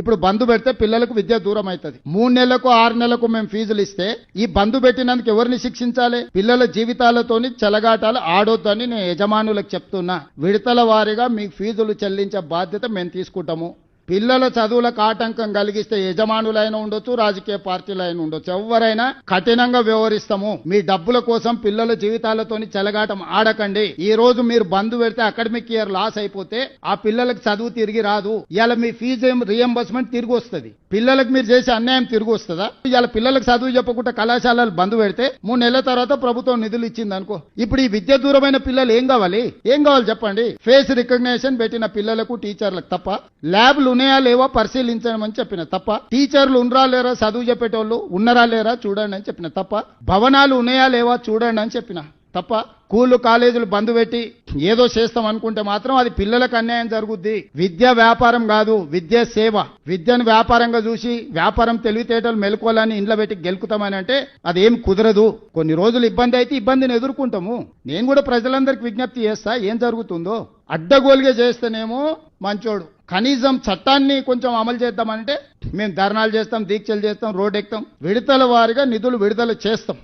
ఇప్పుడు బంధు పెడితే పిల్లలకు విద్య దూరం అవుతుంది. 3 నెలలకు 6 నెలలకు మేము ఫీజులు ఇస్తే ఈ బంధు పెట్టినందుకు ఎవరిని శిక్షించాలి? పిల్లల జీవితాలతోని చెలగాటాలు ఆడొద్దని నేను యజమానులకు చెప్తున్నా. విడతల వారీగా మీకు ఫీజులు చెల్లించే బాధ్యత మేము తీసుకుంటాము. పిల్లల చదువులకు ఆటంకం కలిగిస్తే యజమానులైనా ఉండొచ్చు, రాజకీయ పార్టీలైనా ఉండొచ్చు, ఎవరైనా కఠినంగా వ్యవహరిస్తాము. మీ డబ్బుల కోసం పిల్లల జీవితాలతోని చెలగాటం ఆడకండి. ఈ రోజు మీరు బంధు పెడితే అకాడమిక్ ఇయర్ లాస్ అయిపోతే ఆ పిల్లలకు చదువు తిరిగి రాదు. ఇవాళ మీ ఫీజు రియంబర్స్మెంట్ తిరిగి వస్తుంది. పిల్లలకు మీరు చేసే అన్యాయం తిరిగి వస్తుందా? ఇవాళ పిల్లలకు చదువు చెప్పకుండా కళాశాలలు బంధు పెడితే 3 నెలల తర్వాత ప్రభుత్వం నిధులు ఇచ్చింది అనుకో. ఇప్పుడు ఈ విద్య దూరమైన పిల్లలు ఏం కావాలి చెప్పండి? ఫేస్ రికగ్నేషన్ పెట్టిన పిల్లలకు టీచర్లకు తప్ప, ల్యాబ్లు ఉన్నాయా లేవా పరిశీలించమని చెప్పిన తప్ప, టీచర్లు ఉన్నరా లేరా చదువు చెప్పేటోళ్ళు ఉన్నారా లేరా చూడండి అని చెప్పిన తప్ప, భవనాలు ఉన్నాయా లేవా చూడండి అని చెప్పిన తప్ప, స్కూళ్ళు కాలేజీలు బంద్ పెట్టి ఏదో చేస్తాం అనుకుంటే మాత్రం అది పిల్లలకు అన్యాయం జరుగుద్ది. విద్య వ్యాపారం కాదు, విద్య సేవ. విద్యను వ్యాపారంగా చూసి వ్యాపారం తెలివితేటలు మెలుకోవాలని ఇంట్లో పెట్టి గెలుకుతామని అంటే అదేం కుదరదు. కొన్ని రోజులు ఇబ్బంది అయితే ఇబ్బందిని ఎదుర్కొంటాము. నేను కూడా ప్రజలందరికీ విజ్ఞప్తి చేస్తా, ఏం జరుగుతుందో అడ్డగోలుగా చేస్తేనేమో మంచోడు. కనీసం చట్టాన్ని కొంచెం అమలు చేద్దామంటే మేము ధర్నాలు చేస్తాం, దీక్షలు చేస్తాం, రోడ్డు ఎక్కుతాం. విడతల వారీగా నిధులు విడుదల చేస్తాం.